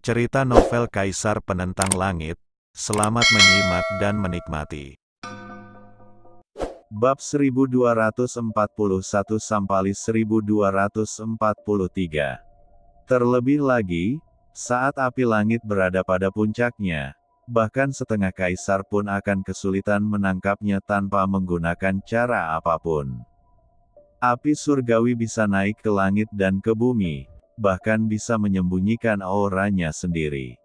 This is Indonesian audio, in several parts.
Cerita novel Kaisar Penentang Langit. Selamat menyimak dan menikmati. Bab 1241-1243. Terlebih lagi, saat api langit berada pada puncaknya, bahkan setengah kaisar pun akan kesulitan menangkapnya tanpa menggunakan cara apapun. Api surgawi bisa naik ke langit dan ke bumi, bahkan bisa menyembunyikan auranya sendiri.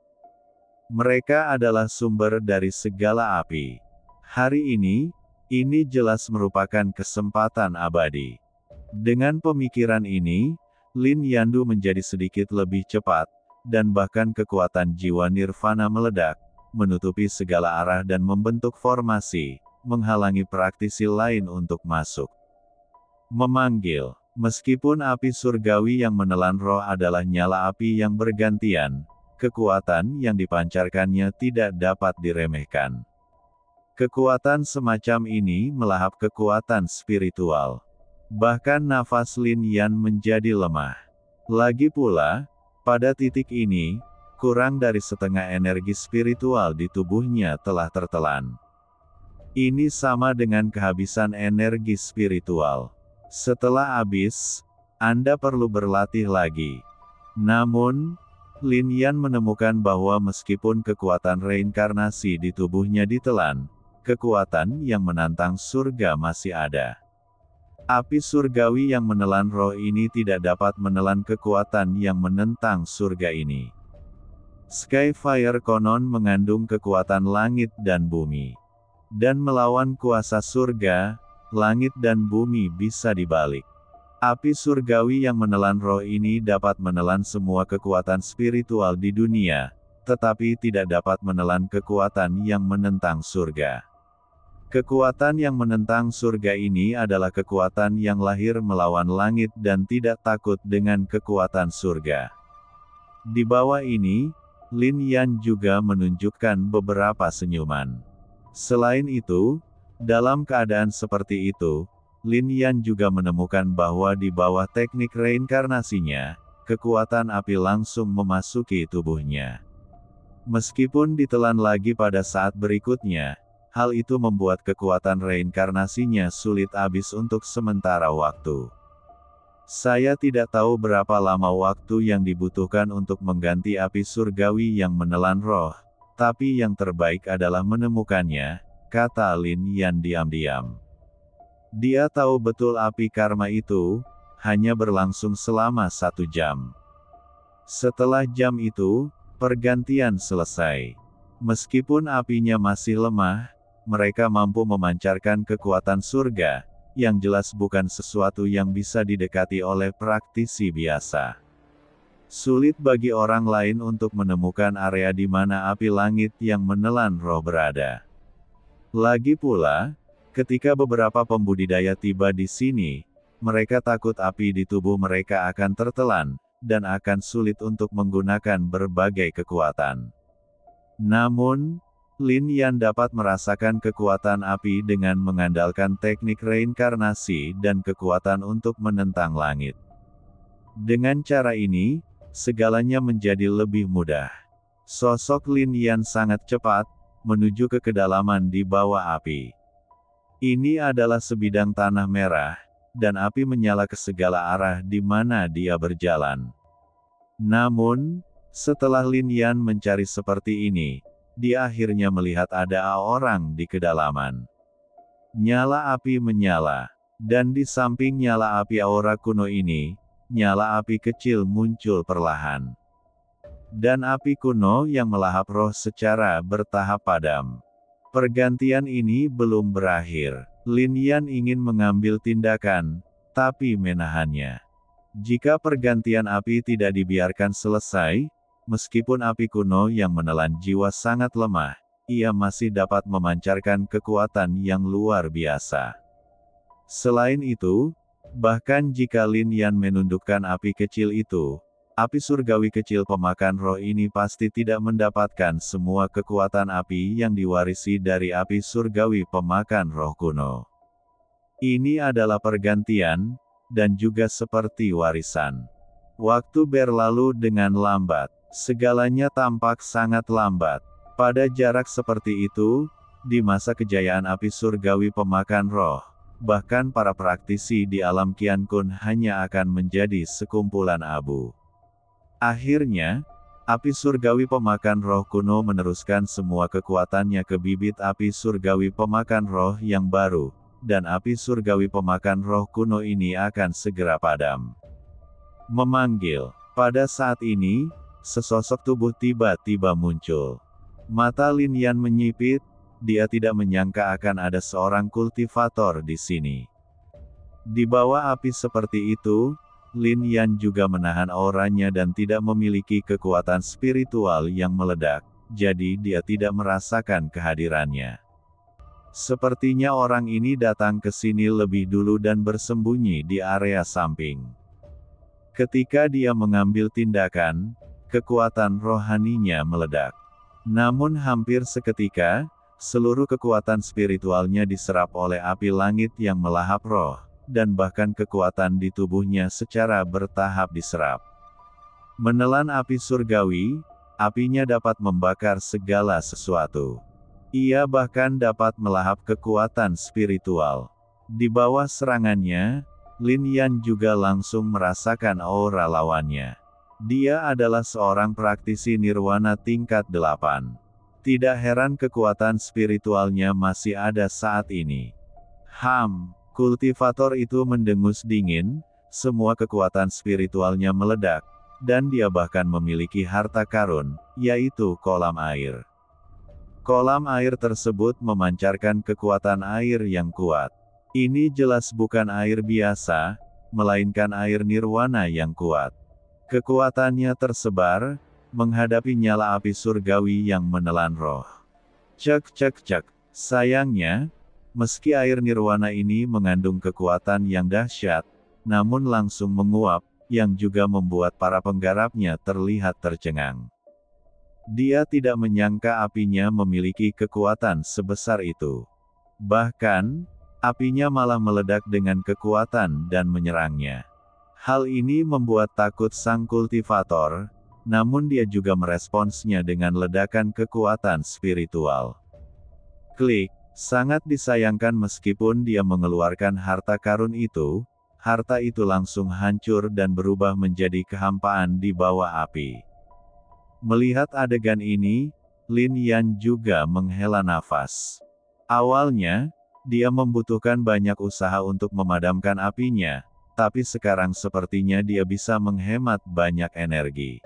Mereka adalah sumber dari segala api. Hari ini jelas merupakan kesempatan abadi. Dengan pemikiran ini, Lin Yandu menjadi sedikit lebih cepat, dan bahkan kekuatan jiwa nirvana meledak, menutupi segala arah dan membentuk formasi, menghalangi praktisi lain untuk masuk. Memanggil. Meskipun api surgawi yang menelan roh adalah nyala api yang bergantian, kekuatan yang dipancarkannya tidak dapat diremehkan. Kekuatan semacam ini melahap kekuatan spiritual. Bahkan nafas Lin Yan menjadi lemah. Lagi pula, pada titik ini, kurang dari setengah energi spiritual di tubuhnya telah tertelan. Ini sama dengan kehabisan energi spiritual. Setelah habis, Anda perlu berlatih lagi. Namun, Lin Yan menemukan bahwa meskipun kekuatan reinkarnasi di tubuhnya ditelan, kekuatan yang menantang surga masih ada. Api surgawi yang menelan roh ini tidak dapat menelan kekuatan yang menentang surga ini. Skyfire konon mengandung kekuatan langit dan bumi. Dan melawan kuasa surga, langit dan bumi bisa dibalik. Api surgawi yang menelan roh ini dapat menelan semua kekuatan spiritual di dunia, tetapi tidak dapat menelan kekuatan yang menentang surga. Kekuatan yang menentang surga ini adalah kekuatan yang lahir melawan langit dan tidak takut dengan kekuatan surga. Di bawah ini, Lin Yan juga menunjukkan beberapa senyuman. Selain itu, dalam keadaan seperti itu, Lin Yan juga menemukan bahwa di bawah teknik reinkarnasinya, kekuatan api langsung memasuki tubuhnya. Meskipun ditelan lagi pada saat berikutnya, hal itu membuat kekuatan reinkarnasinya sulit habis untuk sementara waktu. Saya tidak tahu berapa lama waktu yang dibutuhkan untuk mengganti api surgawi yang menelan roh, tapi yang terbaik adalah menemukannya, kata Lin Yan diam-diam. Dia tahu betul api karma itu hanya berlangsung selama 1 jam. Setelah jam itu, pergantian selesai. Meskipun apinya masih lemah, mereka mampu memancarkan kekuatan surga, yang jelas bukan sesuatu yang bisa didekati oleh praktisi biasa. Sulit bagi orang lain untuk menemukan area di mana api langit yang menelan roh berada. Lagi pula, ketika beberapa pembudidaya tiba di sini, mereka takut api di tubuh mereka akan tertelan, dan akan sulit untuk menggunakan berbagai kekuatan. Namun, Lin Yan dapat merasakan kekuatan api dengan mengandalkan teknik reinkarnasi dan kekuatan untuk menentang langit. Dengan cara ini, segalanya menjadi lebih mudah. Sosok Lin Yan sangat cepat, menuju ke kedalaman di bawah api. Ini adalah sebidang tanah merah, dan api menyala ke segala arah di mana dia berjalan. Namun, setelah Lin Yan mencari seperti ini, dia akhirnya melihat ada orang di kedalaman. Nyala api menyala, dan di samping nyala api aura kuno ini, nyala api kecil muncul perlahan. Dan api kuno yang melahap roh secara bertahap padam. Pergantian ini belum berakhir. Lin Yan ingin mengambil tindakan, tapi menahannya. Jika pergantian api tidak dibiarkan selesai, meskipun api kuno yang menelan jiwa sangat lemah, ia masih dapat memancarkan kekuatan yang luar biasa. Selain itu, bahkan jika Lin Yan menundukkan api kecil itu, api surgawi kecil pemakan roh ini pasti tidak mendapatkan semua kekuatan api yang diwarisi dari api surgawi pemakan roh kuno. Ini adalah pergantian, dan juga seperti warisan. Waktu berlalu dengan lambat. Segalanya tampak sangat lambat. Pada jarak seperti itu, di masa kejayaan api surgawi pemakan roh, bahkan para praktisi di alam Qian Kun hanya akan menjadi sekumpulan abu. Akhirnya, api surgawi pemakan roh kuno meneruskan semua kekuatannya ke bibit api surgawi pemakan roh yang baru, dan api surgawi pemakan roh kuno ini akan segera padam. Memanggil. Pada saat ini, sesosok tubuh tiba-tiba muncul. Mata Lin Yan menyipit, dia tidak menyangka akan ada seorang kultivator di sini. Di bawah api seperti itu, Lin Yan juga menahan auranya dan tidak memiliki kekuatan spiritual yang meledak, jadi dia tidak merasakan kehadirannya. Sepertinya orang ini datang ke sini lebih dulu dan bersembunyi di area samping. Ketika dia mengambil tindakan, kekuatan rohaninya meledak. Namun hampir seketika, seluruh kekuatan spiritualnya diserap oleh api langit yang melahap roh, dan bahkan kekuatan di tubuhnya secara bertahap diserap. Menelan api surgawi, apinya dapat membakar segala sesuatu. Ia bahkan dapat melahap kekuatan spiritual. Di bawah serangannya, Lin Yan juga langsung merasakan aura lawannya. Dia adalah seorang praktisi nirwana tingkat 8. Tidak heran kekuatan spiritualnya masih ada saat ini. Kultivator itu mendengus dingin, semua kekuatan spiritualnya meledak, dan dia bahkan memiliki harta karun, yaitu kolam air. Kolam air tersebut memancarkan kekuatan air yang kuat. Ini jelas bukan air biasa, melainkan air nirwana yang kuat. Kekuatannya tersebar, menghadapi nyala api surgawi yang menelan roh. Cek. Sayangnya, meski air nirwana ini mengandung kekuatan yang dahsyat, namun langsung menguap, yang juga membuat para penggarapnya terlihat tercengang. Dia tidak menyangka apinya memiliki kekuatan sebesar itu. Bahkan, apinya malah meledak dengan kekuatan dan menyerangnya. Hal ini membuat takut sang kultivator, namun dia juga meresponsnya dengan ledakan kekuatan spiritual. Klik, sangat disayangkan meskipun dia mengeluarkan harta karun itu, harta itu langsung hancur dan berubah menjadi kehampaan di bawah api. Melihat adegan ini, Lin Yan juga menghela nafas. Awalnya, dia membutuhkan banyak usaha untuk memadamkan apinya, tapi sekarang sepertinya dia bisa menghemat banyak energi.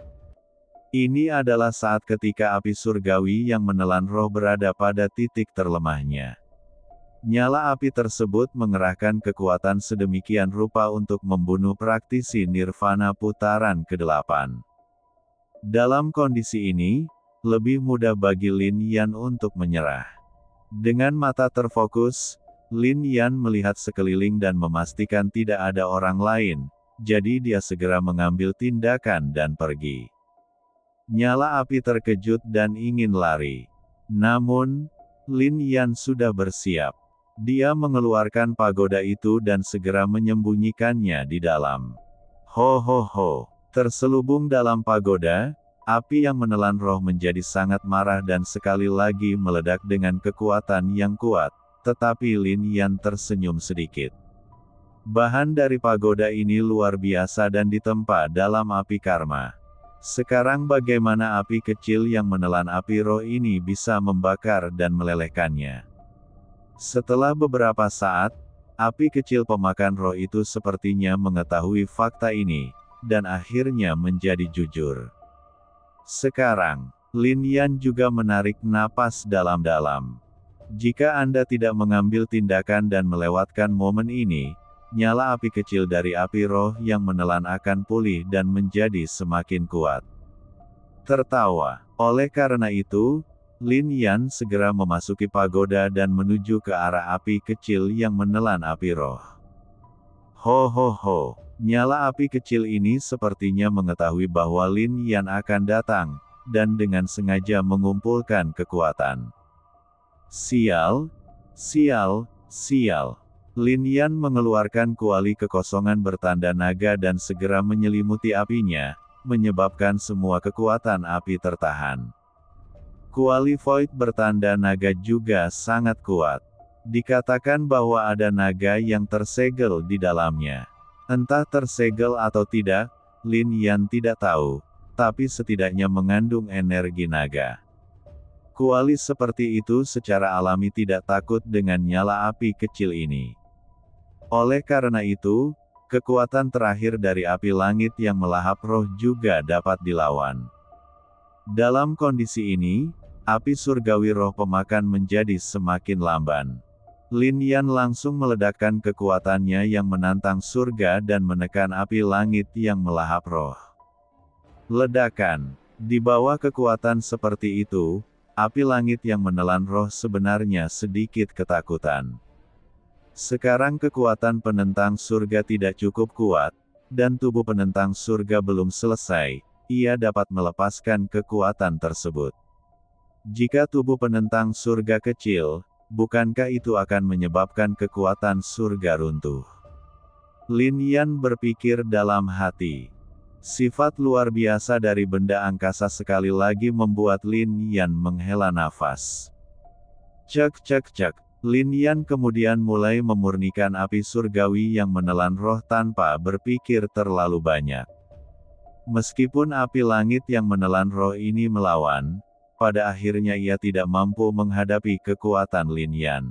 Ini adalah saat ketika api surgawi yang menelan roh berada pada titik terlemahnya. Nyala api tersebut mengerahkan kekuatan sedemikian rupa untuk membunuh praktisi nirvana putaran ke-8. Dalam kondisi ini, lebih mudah bagi Lin Yan untuk menyerah. Dengan mata terfokus, Lin Yan melihat sekeliling dan memastikan tidak ada orang lain, jadi dia segera mengambil tindakan dan pergi. Nyala api terkejut dan ingin lari. Namun, Lin Yan sudah bersiap. Dia mengeluarkan pagoda itu dan segera menyembunyikannya di dalam. Terselubung dalam pagoda, api yang menelan roh menjadi sangat marah dan sekali lagi meledak dengan kekuatan yang kuat. Tetapi Lin Yan tersenyum sedikit. Bahan dari pagoda ini luar biasa dan ditempa dalam api karma. Sekarang bagaimana api kecil yang menelan api roh ini bisa membakar dan melelehkannya? Setelah beberapa saat, api kecil pemakan roh itu sepertinya mengetahui fakta ini, dan akhirnya menjadi jujur. Sekarang, Lin Yan juga menarik napas dalam-dalam. Jika Anda tidak mengambil tindakan dan melewatkan momen ini, nyala api kecil dari api roh yang menelan akan pulih dan menjadi semakin kuat. Tertawa. Oleh karena itu, Lin Yan segera memasuki pagoda dan menuju ke arah api kecil yang menelan api roh. Nyala api kecil ini sepertinya mengetahui bahwa Lin Yan akan datang, dan dengan sengaja mengumpulkan kekuatan. Sial. Lin Yan mengeluarkan kuali kekosongan bertanda naga dan segera menyelimuti apinya, menyebabkan semua kekuatan api tertahan. Kuali Void bertanda naga juga sangat kuat. Dikatakan bahwa ada naga yang tersegel di dalamnya. Entah tersegel atau tidak, Lin Yan tidak tahu, tapi setidaknya mengandung energi naga. Kuali seperti itu secara alami tidak takut dengan nyala api kecil ini. Oleh karena itu, kekuatan terakhir dari api langit yang melahap roh juga dapat dilawan. Dalam kondisi ini, api surgawi roh pemakan menjadi semakin lamban. Lin Yan langsung meledakkan kekuatannya yang menantang surga dan menekan api langit yang melahap roh. Ledakan. Di bawah kekuatan seperti itu, api langit yang menelan roh sebenarnya sedikit ketakutan. Sekarang kekuatan penentang surga tidak cukup kuat, dan tubuh penentang surga belum selesai, ia dapat melepaskan kekuatan tersebut. Jika tubuh penentang surga kecil, bukankah itu akan menyebabkan kekuatan surga runtuh? Lin Yan berpikir dalam hati. Sifat luar biasa dari benda angkasa sekali lagi membuat Lin Yan menghela nafas. Cek cek cek. Lin Yan kemudian mulai memurnikan api surgawi yang menelan roh tanpa berpikir terlalu banyak. Meskipun api langit yang menelan roh ini melawan, pada akhirnya ia tidak mampu menghadapi kekuatan Lin Yan.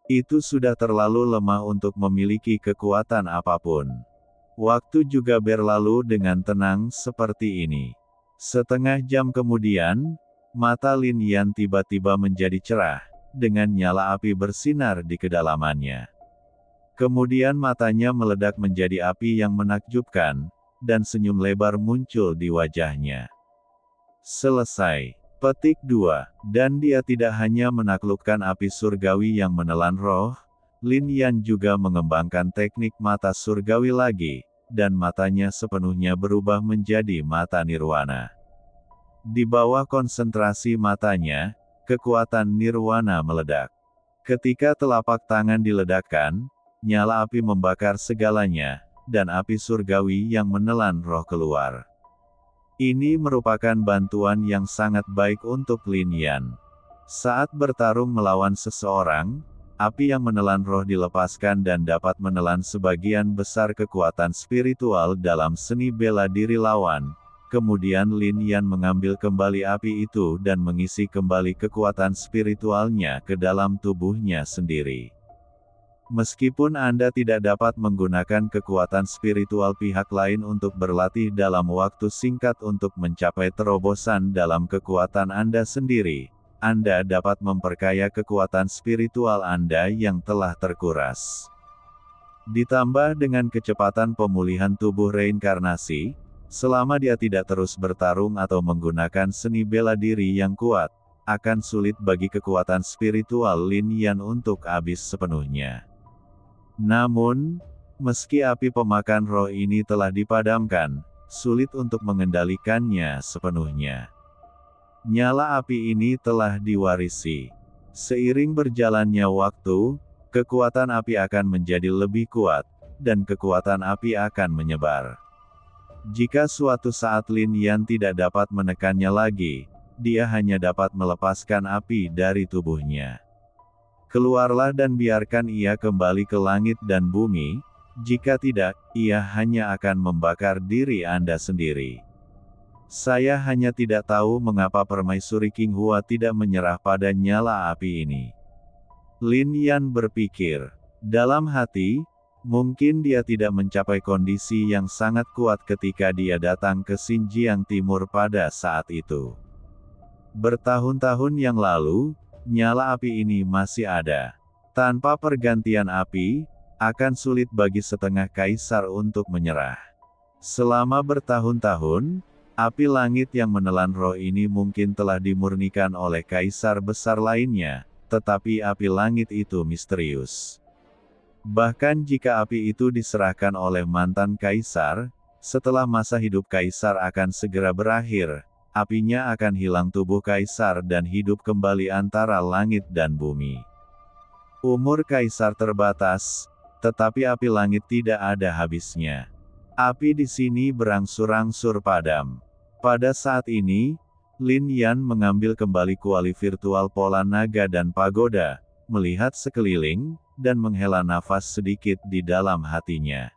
Itu sudah terlalu lemah untuk memiliki kekuatan apapun. Waktu juga berlalu dengan tenang seperti ini. Setengah jam kemudian, mata Lin Yan tiba-tiba menjadi cerah, dengan nyala api bersinar di kedalamannya. Kemudian matanya meledak menjadi api yang menakjubkan, dan senyum lebar muncul di wajahnya. Selesai. Petik 2. Dan dia tidak hanya menaklukkan api surgawi yang menelan roh, Lin Yan juga mengembangkan teknik mata surgawi lagi, dan matanya sepenuhnya berubah menjadi mata nirwana. Di bawah konsentrasi matanya, kekuatan nirwana meledak. Ketika telapak tangan diledakkan, nyala api membakar segalanya, dan api surgawi yang menelan roh keluar. Ini merupakan bantuan yang sangat baik untuk Lin Yan. Saat bertarung melawan seseorang, api yang menelan roh dilepaskan dan dapat menelan sebagian besar kekuatan spiritual dalam seni bela diri lawan. Kemudian Lin Yan mengambil kembali api itu dan mengisi kembali kekuatan spiritualnya ke dalam tubuhnya sendiri. Meskipun Anda tidak dapat menggunakan kekuatan spiritual pihak lain untuk berlatih dalam waktu singkat untuk mencapai terobosan dalam kekuatan Anda sendiri, Anda dapat memperkaya kekuatan spiritual Anda yang telah terkuras. Ditambah dengan kecepatan pemulihan tubuh reinkarnasi, selama dia tidak terus bertarung atau menggunakan seni bela diri yang kuat, akan sulit bagi kekuatan spiritual Lin Yan untuk habis sepenuhnya. Namun, meski api pemakan roh ini telah dipadamkan, sulit untuk mengendalikannya sepenuhnya. Nyala api ini telah diwarisi. Seiring berjalannya waktu, kekuatan api akan menjadi lebih kuat, dan kekuatan api akan menyebar. Jika suatu saat Lin Yan tidak dapat menekannya lagi, dia hanya dapat melepaskan api dari tubuhnya. Keluarlah dan biarkan ia kembali ke langit dan bumi, jika tidak, ia hanya akan membakar diri Anda sendiri. Saya hanya tidak tahu mengapa Permaisuri Qinghua tidak menyerah pada nyala api ini. Lin Yan berpikir. Dalam hati, mungkin dia tidak mencapai kondisi yang sangat kuat ketika dia datang ke Xinjiang Timur pada saat itu. Bertahun-tahun yang lalu, nyala api ini masih ada. Tanpa pergantian api, akan sulit bagi setengah kaisar untuk menyerah. Selama bertahun-tahun, api langit yang menelan roh ini mungkin telah dimurnikan oleh kaisar besar lainnya, tetapi api langit itu misterius. Bahkan jika api itu diserahkan oleh mantan kaisar, setelah masa hidup kaisar akan segera berakhir, apinya akan hilang tubuh kaisar dan hidup kembali antara langit dan bumi. Umur kaisar terbatas, tetapi api langit tidak ada habisnya. Api di sini berangsur-angsur padam. Pada saat ini, Lin Yan mengambil kembali kuali virtual pola naga dan pagoda, melihat sekeliling, dan menghela nafas sedikit di dalam hatinya.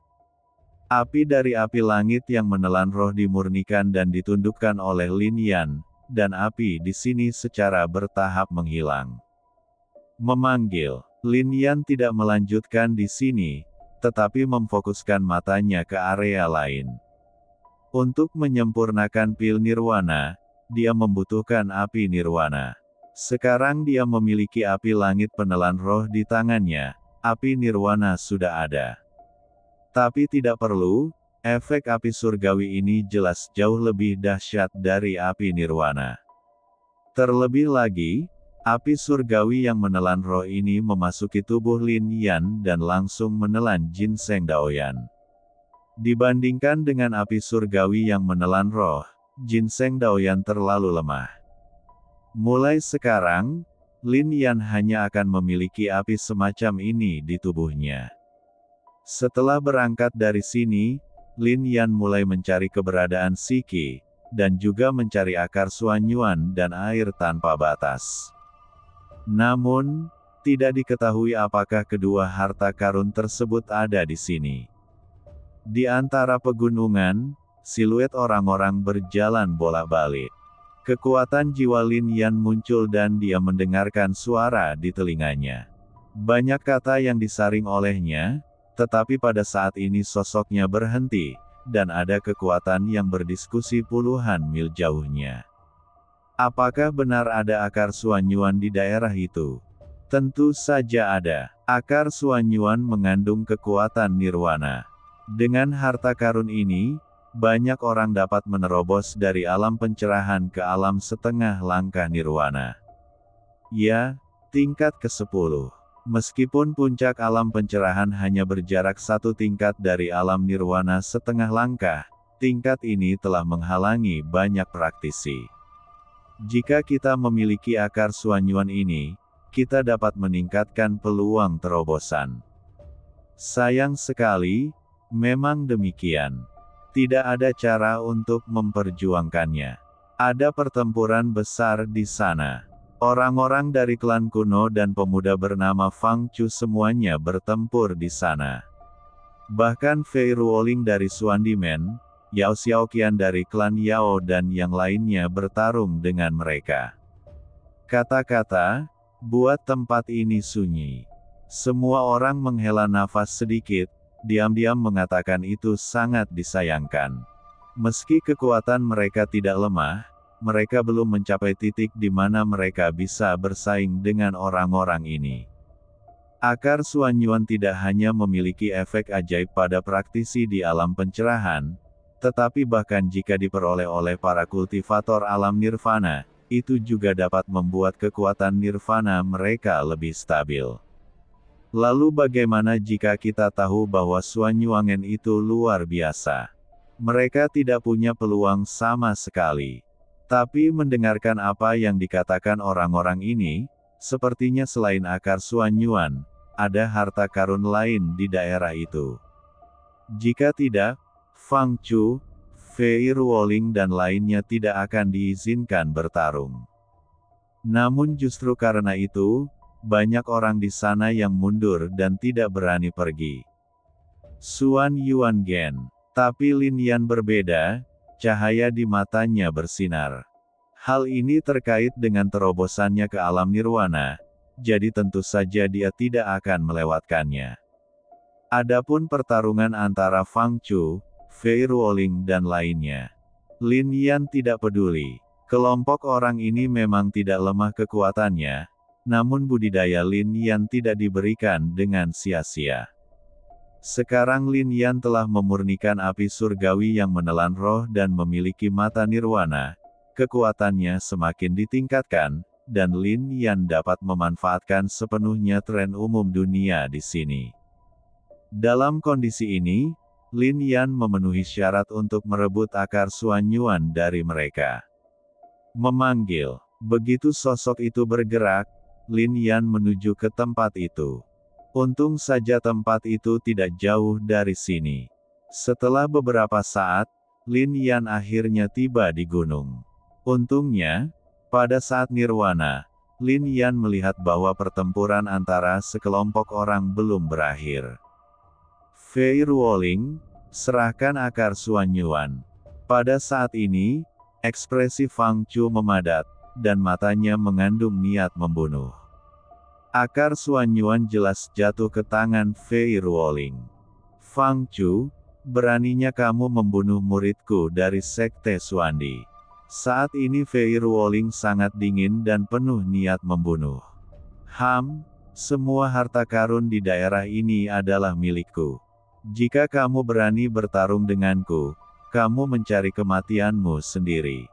Api dari api langit yang menelan roh dimurnikan dan ditundukkan oleh Lin Yan, dan api di sini secara bertahap menghilang. Memanggil, Lin Yan tidak melanjutkan di sini, tetapi memfokuskan matanya ke area lain. Untuk menyempurnakan pil nirwana, dia membutuhkan api nirwana. Sekarang dia memiliki api langit penelan roh di tangannya, api nirwana sudah ada. Tapi tidak perlu, efek api surgawi ini jelas jauh lebih dahsyat dari api nirwana. Terlebih lagi, api surgawi yang menelan roh ini memasuki tubuh Lin Yan dan langsung menelan ginseng Daoyan. Dibandingkan dengan api surgawi yang menelan roh, ginseng Daoyan terlalu lemah. Mulai sekarang, Lin Yan hanya akan memiliki api semacam ini di tubuhnya. Setelah berangkat dari sini, Lin Yan mulai mencari keberadaan Siki, dan juga mencari akar Suanyuan dan air tanpa batas. Namun, tidak diketahui apakah kedua harta karun tersebut ada di sini. Di antara pegunungan, siluet orang-orang berjalan bolak-balik. Kekuatan jiwa Lin Yan muncul dan dia mendengarkan suara di telinganya. Banyak kata yang disaring olehnya, tetapi pada saat ini sosoknya berhenti, dan ada kekuatan yang berdiskusi puluhan mil jauhnya. Apakah benar ada akar Suanyuan di daerah itu? Tentu saja ada. Akar Suanyuan mengandung kekuatan nirwana. Dengan harta karun ini, banyak orang dapat menerobos dari alam pencerahan ke alam setengah langkah nirwana. Ya, tingkat ke-10. Meskipun puncak alam pencerahan hanya berjarak satu tingkat dari alam nirwana setengah langkah, tingkat ini telah menghalangi banyak praktisi. Jika kita memiliki akar Suanyuan ini, kita dapat meningkatkan peluang terobosan. Sayang sekali, memang demikian. Tidak ada cara untuk memperjuangkannya. Ada pertempuran besar di sana. Orang-orang dari klan kuno dan pemuda bernama Fang Chu semuanya bertempur di sana. Bahkan Fei Ruoling dari Suandimen, Yao Xiaoqian dari klan Yao dan yang lainnya bertarung dengan mereka. Kata-kata, buat tempat ini sunyi. Semua orang menghela nafas sedikit, diam-diam mengatakan itu sangat disayangkan. Meski kekuatan mereka tidak lemah, mereka belum mencapai titik di mana mereka bisa bersaing dengan orang-orang ini. Akar Suanyuan tidak hanya memiliki efek ajaib pada praktisi di alam pencerahan, tetapi bahkan jika diperoleh oleh para kultivator alam nirvana, itu juga dapat membuat kekuatan nirvana mereka lebih stabil. Lalu bagaimana jika kita tahu bahwa Suanyuangen itu luar biasa? Mereka tidak punya peluang sama sekali. Tapi mendengarkan apa yang dikatakan orang-orang ini, sepertinya selain akar Suanyuan, ada harta karun lain di daerah itu. Jika tidak, Fang Chu, Fei Ruoling dan lainnya tidak akan diizinkan bertarung. Namun justru karena itu, banyak orang di sana yang mundur dan tidak berani pergi. Suan Yuan Gen. Tapi Lin Yan berbeda, cahaya di matanya bersinar. Hal ini terkait dengan terobosannya ke alam nirwana, jadi tentu saja dia tidak akan melewatkannya. Adapun pertarungan antara Fang Chu, Fei Ruoling dan lainnya, Lin Yan tidak peduli. Kelompok orang ini memang tidak lemah kekuatannya, namun budidaya Lin Yan tidak diberikan dengan sia-sia. Sekarang Lin Yan telah memurnikan api surgawi yang menelan roh dan memiliki mata nirwana, kekuatannya semakin ditingkatkan, dan Lin Yan dapat memanfaatkan sepenuhnya tren umum dunia di sini. Dalam kondisi ini, Lin Yan memenuhi syarat untuk merebut akar Suanyuan dari mereka. Memanggil. Begitu sosok itu bergerak, Lin Yan menuju ke tempat itu. Untung saja tempat itu tidak jauh dari sini. Setelah beberapa saat, Lin Yan akhirnya tiba di gunung. Untungnya, pada saat Nirwana, Lin Yan melihat bahwa pertempuran antara sekelompok orang belum berakhir. Fei Ruoling, serahkan akar Suan Yuan. Pada saat ini, ekspresi Fang Chu memadat, dan matanya mengandung niat membunuh. Akar Suan Yuan jelas jatuh ke tangan Fei Ruoling. Fang Chu, beraninya kamu membunuh muridku dari Sekte Suandi. Saat ini Fei Ruoling sangat dingin dan penuh niat membunuh. Semua harta karun di daerah ini adalah milikku. Jika kamu berani bertarung denganku, kamu mencari kematianmu sendiri.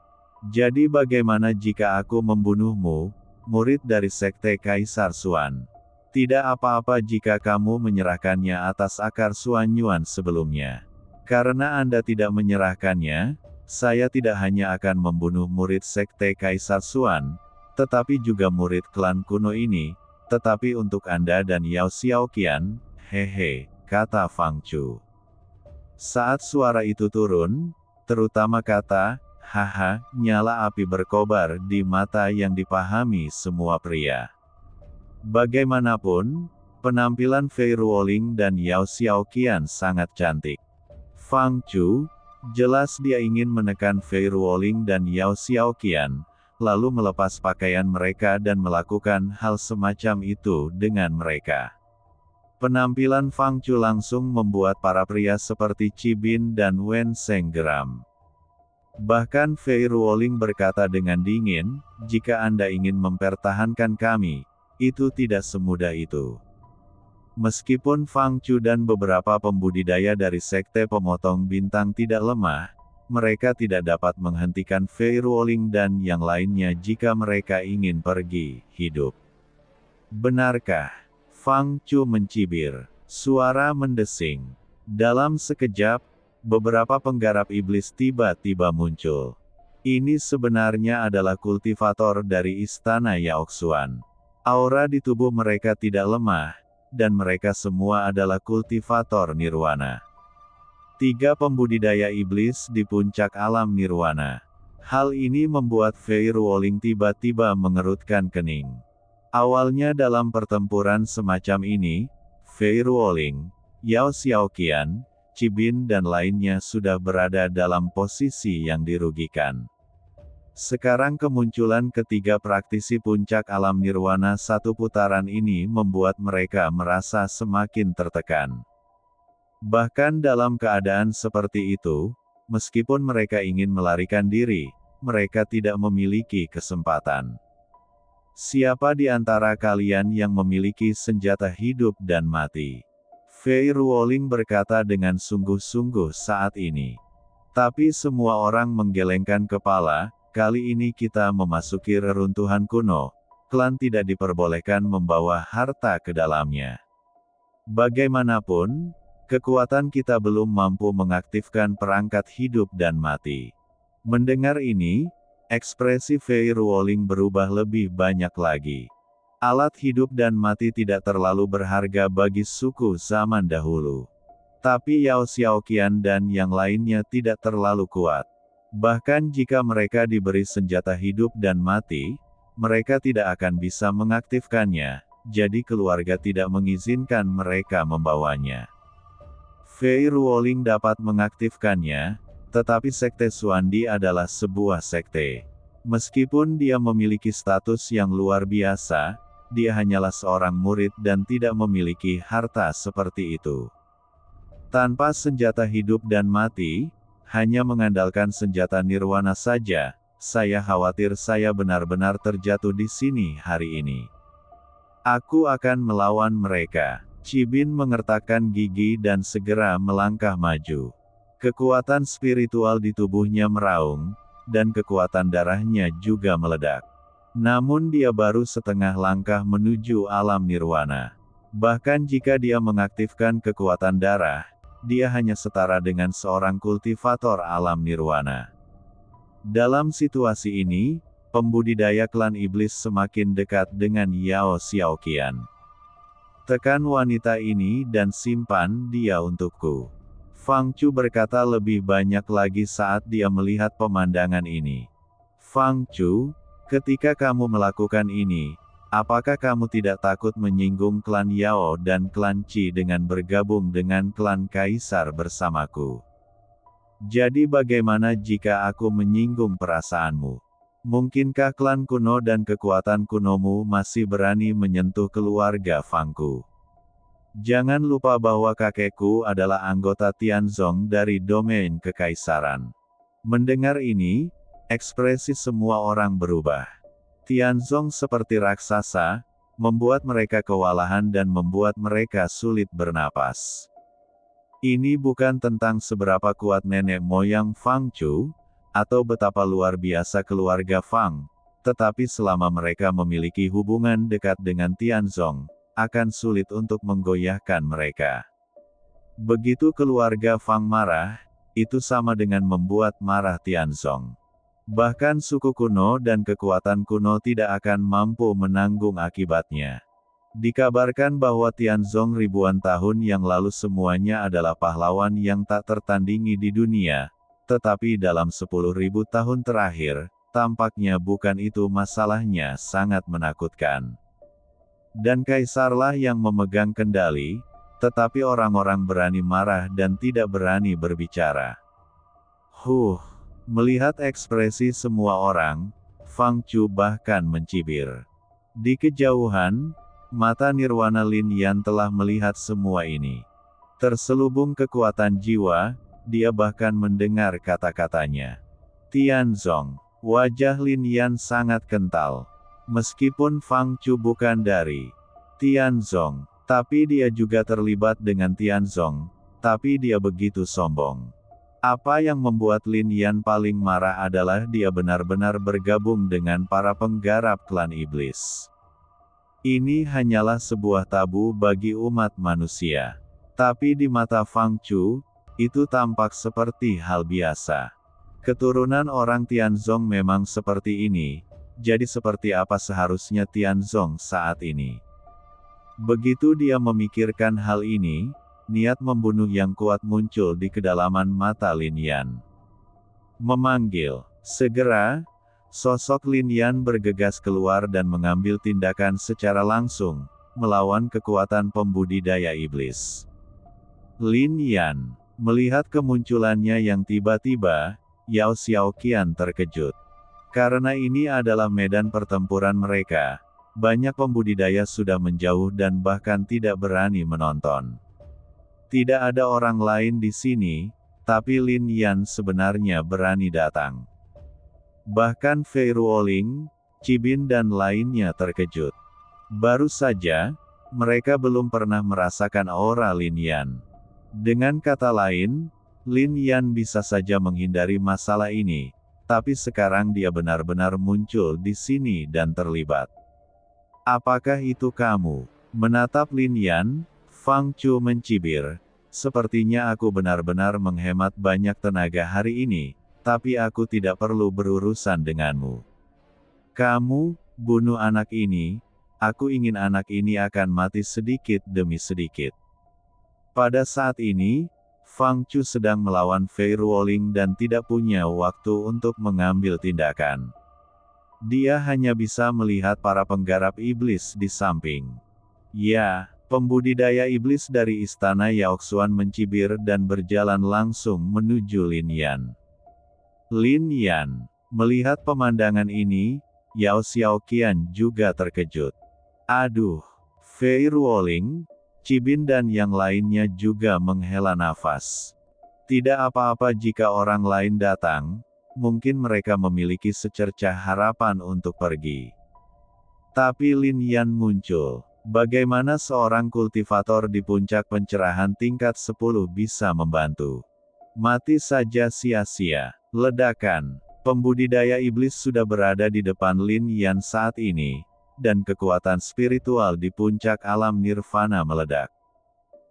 Jadi bagaimana jika aku membunuhmu, murid dari Sekte Kaisar Suan? Tidak apa-apa jika kamu menyerahkannya atas akar Suan Yuan sebelumnya. Karena Anda tidak menyerahkannya, saya tidak hanya akan membunuh murid Sekte Kaisar Suan, tetapi juga murid klan kuno ini, tetapi untuk Anda dan Yao Xiaoqian, hehe, kata Fang Chu. Saat suara itu turun, terutama kata, haha, nyala api berkobar di mata yang dipahami semua pria. Bagaimanapun, penampilan Fei Ruoling dan Yao Xiaoqian sangat cantik. Fang Chu, jelas dia ingin menekan Fei Ruoling dan Yao Xiaoqian, lalu melepas pakaian mereka dan melakukan hal semacam itu dengan mereka. Penampilan Fang Chu langsung membuat para pria seperti Qi Bin dan Wen Sheng geram. Bahkan Fei Ruoling berkata dengan dingin, jika Anda ingin mempertahankan kami, itu tidak semudah itu. Meskipun Fang Chu dan beberapa pembudidaya dari Sekte Pemotong Bintang tidak lemah, mereka tidak dapat menghentikan Fei Ruoling dan yang lainnya jika mereka ingin pergi hidup. Benarkah? Fang Chu mencibir. Suara mendesing. Dalam sekejap, beberapa penggarap iblis tiba-tiba muncul. Ini sebenarnya adalah kultivator dari istana Yaoxuan. Aura di tubuh mereka tidak lemah, dan mereka semua adalah kultivator nirwana. 3 pembudidaya iblis di puncak alam nirwana. Hal ini membuat Fei Ruoling tiba-tiba mengerutkan kening. Awalnya dalam pertempuran semacam ini, Fei Ruoling, Yao Xiaoqian, Qi Bin dan lainnya sudah berada dalam posisi yang dirugikan. Sekarang kemunculan ketiga praktisi puncak alam nirwana satu putaran ini membuat mereka merasa semakin tertekan. Bahkan dalam keadaan seperti itu, meskipun mereka ingin melarikan diri, mereka tidak memiliki kesempatan. Siapa di antara kalian yang memiliki senjata hidup dan mati? Fei Ruoling berkata dengan sungguh-sungguh saat ini. Tapi semua orang menggelengkan kepala, kali ini kita memasuki reruntuhan kuno, klan tidak diperbolehkan membawa harta ke dalamnya. Bagaimanapun, kekuatan kita belum mampu mengaktifkan perangkat hidup dan mati. Mendengar ini, ekspresi Fei Ruoling berubah lebih banyak lagi. Alat hidup dan mati tidak terlalu berharga bagi suku zaman dahulu. Tapi Yao Xiaoqian dan yang lainnya tidak terlalu kuat. Bahkan jika mereka diberi senjata hidup dan mati, mereka tidak akan bisa mengaktifkannya, jadi keluarga tidak mengizinkan mereka membawanya. Fei Ruoling dapat mengaktifkannya, tetapi Sekte Suandi adalah sebuah sekte. Meskipun dia memiliki status yang luar biasa, dia hanyalah seorang murid dan tidak memiliki harta seperti itu. Tanpa senjata hidup dan mati, hanya mengandalkan senjata nirwana saja, saya khawatir saya benar-benar terjatuh di sini hari ini. Aku akan melawan mereka. Qi Bin mengertakkan gigi dan segera melangkah maju. Kekuatan spiritual di tubuhnya meraung, dan kekuatan darahnya juga meledak. Namun dia baru setengah langkah menuju alam nirwana. Bahkan jika dia mengaktifkan kekuatan darah, dia hanya setara dengan seorang kultivator alam nirwana. Dalam situasi ini, pembudidaya klan iblis semakin dekat dengan Yao Xiaoqian. Tekan wanita ini dan simpan dia untukku. Fang Chu berkata lebih banyak lagi saat dia melihat pemandangan ini. Fang Chu, ketika kamu melakukan ini, apakah kamu tidak takut menyinggung klan Yao dan klan Qi dengan bergabung dengan klan Kaisar bersamaku? Jadi bagaimana jika aku menyinggung perasaanmu? Mungkinkah klan kuno dan kekuatan kunomu masih berani menyentuh keluarga Fangku? Jangan lupa bahwa kakekku adalah anggota Tianzong dari domain kekaisaran. Mendengar ini, ekspresi semua orang berubah. Tianzong seperti raksasa, membuat mereka kewalahan dan membuat mereka sulit bernapas. Ini bukan tentang seberapa kuat nenek moyang Fang Chu, atau betapa luar biasa keluarga Fang, tetapi selama mereka memiliki hubungan dekat dengan Tianzong, akan sulit untuk menggoyahkan mereka. Begitu keluarga Fang marah, itu sama dengan membuat marah Tianzong. Bahkan suku kuno dan kekuatan kuno tidak akan mampu menanggung akibatnya. Dikabarkan bahwa Tianzong ribuan tahun yang lalu semuanya adalah pahlawan yang tak tertandingi di dunia, tetapi dalam 10.000 tahun terakhir, tampaknya bukan itu masalahnya sangat menakutkan. Dan kaisarlah yang memegang kendali, tetapi orang-orang berani marah dan tidak berani berbicara. Melihat ekspresi semua orang, Fang Chu bahkan mencibir. Di kejauhan, mata Nirwana Lin Yan telah melihat semua ini. Terselubung kekuatan jiwa, dia bahkan mendengar kata-katanya. Tianzong, wajah Lin Yan sangat kental. Meskipun Fang Chu bukan dari Tianzong, tapi dia juga terlibat dengan Tianzong, tapi dia begitu sombong. Apa yang membuat Lin Yan paling marah adalah dia benar-benar bergabung dengan para penggarap klan iblis. Ini hanyalah sebuah tabu bagi umat manusia. Tapi di mata Fang Chu, itu tampak seperti hal biasa. Keturunan orang Tianzong memang seperti ini. Jadi seperti apa seharusnya Tianzong saat ini? Begitu dia memikirkan hal ini, niat membunuh yang kuat muncul di kedalaman mata Lin Yan. Memanggil. Segera, sosok Lin Yan bergegas keluar dan mengambil tindakan secara langsung, melawan kekuatan pembudidaya iblis. Lin Yan, melihat kemunculannya yang tiba-tiba, Yao Xiaoqian terkejut. Karena ini adalah medan pertempuran mereka, banyak pembudidaya sudah menjauh dan bahkan tidak berani menonton. Tidak ada orang lain di sini, tapi Lin Yan sebenarnya berani datang. Bahkan Fei Ruoling, Cibin dan lainnya terkejut. Baru saja, mereka belum pernah merasakan aura Lin Yan. Dengan kata lain, Lin Yan bisa saja menghindari masalah ini. Tapi sekarang dia benar-benar muncul di sini dan terlibat. Apakah itu kamu? Menatap Lin Yan, Fang Chu mencibir. Sepertinya aku benar-benar menghemat banyak tenaga hari ini, tapi aku tidak perlu berurusan denganmu. Kamu, bunuh anak ini, aku ingin anak ini akan mati sedikit demi sedikit. Pada saat ini, Fang Chu sedang melawan Fei Ruoling dan tidak punya waktu untuk mengambil tindakan. Dia hanya bisa melihat para penggarap iblis di samping. Ya, pembudidaya iblis dari istana Yaoxuan mencibir dan berjalan langsung menuju Lin Yan. Lin Yan, melihat pemandangan ini, Yao Xiaoqian juga terkejut. Aduh, Fei Ruoling, Cibin dan yang lainnya juga menghela nafas. Tidak apa-apa jika orang lain datang, mungkin mereka memiliki secercah harapan untuk pergi. Tapi Lin Yan muncul. Bagaimana seorang kultivator di puncak pencerahan tingkat 10 bisa membantu? Mati saja sia-sia. Ledakan. Pembudidaya iblis sudah berada di depan Lin Yan saat ini. Dan kekuatan spiritual di puncak alam nirvana meledak.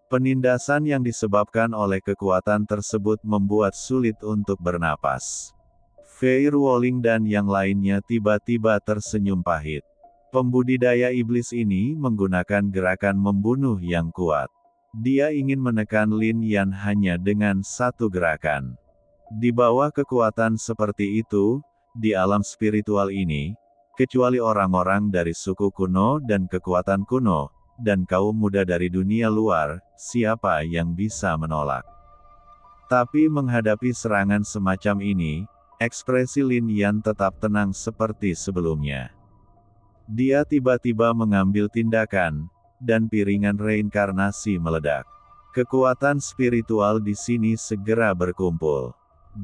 Penindasan yang disebabkan oleh kekuatan tersebut membuat sulit untuk bernapas. Fei Ruoling dan yang lainnya tiba-tiba tersenyum pahit. Pembudidaya iblis ini menggunakan gerakan membunuh yang kuat. Dia ingin menekan Lin Yan hanya dengan satu gerakan. Di bawah kekuatan seperti itu, di alam spiritual ini, kecuali orang-orang dari suku kuno dan kekuatan kuno, dan kaum muda dari dunia luar, siapa yang bisa menolak? Tapi menghadapi serangan semacam ini, ekspresi Lin Yan tetap tenang seperti sebelumnya. Dia tiba-tiba mengambil tindakan, dan piringan reinkarnasi meledak. Kekuatan spiritual di sini segera berkumpul.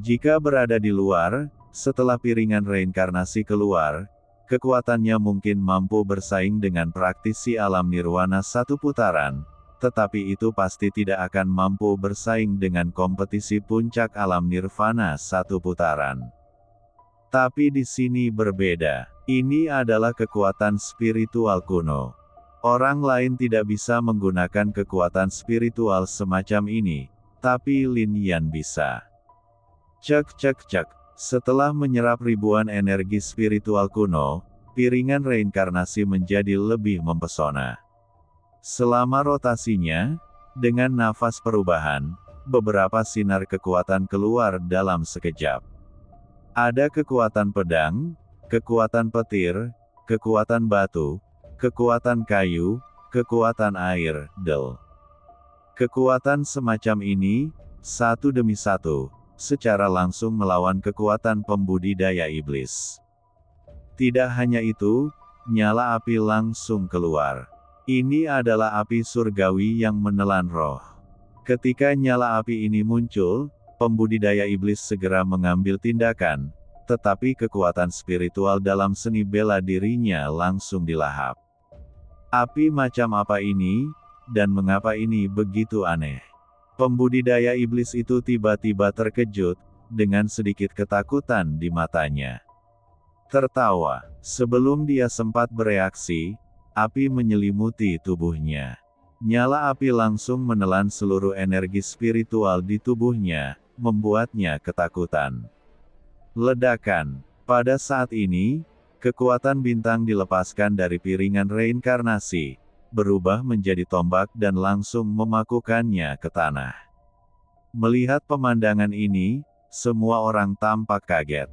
Jika berada di luar, setelah piringan reinkarnasi keluar, kekuatannya mungkin mampu bersaing dengan praktisi alam nirwana satu putaran, tetapi itu pasti tidak akan mampu bersaing dengan kompetisi puncak alam nirvana satu putaran. Tapi di sini berbeda. Ini adalah kekuatan spiritual kuno. Orang lain tidak bisa menggunakan kekuatan spiritual semacam ini, tapi Lin Yan bisa. Cek cek cek. Setelah menyerap ribuan energi spiritual kuno, piringan reinkarnasi menjadi lebih mempesona. Selama rotasinya, dengan nafas perubahan, beberapa sinar kekuatan keluar dalam sekejap. Ada kekuatan pedang, kekuatan petir, kekuatan batu, kekuatan kayu, kekuatan air, Kekuatan semacam ini, satu demi satu, secara langsung melawan kekuatan pembudidaya iblis. Tidak hanya itu, nyala api langsung keluar. Ini adalah api surgawi yang menelan roh. Ketika nyala api ini muncul, pembudidaya iblis segera mengambil tindakan, tetapi kekuatan spiritual dalam seni bela dirinya langsung dilahap. Api macam apa ini, dan mengapa ini begitu aneh? Pembudidaya iblis itu tiba-tiba terkejut, dengan sedikit ketakutan di matanya. Tertawa, sebelum dia sempat bereaksi, api menyelimuti tubuhnya. Nyala api langsung menelan seluruh energi spiritual di tubuhnya, membuatnya ketakutan. Ledakan. Pada saat ini, kekuatan bintang dilepaskan dari piringan reinkarnasi, berubah menjadi tombak dan langsung memakukannya ke tanah. Melihat pemandangan ini, semua orang tampak kaget.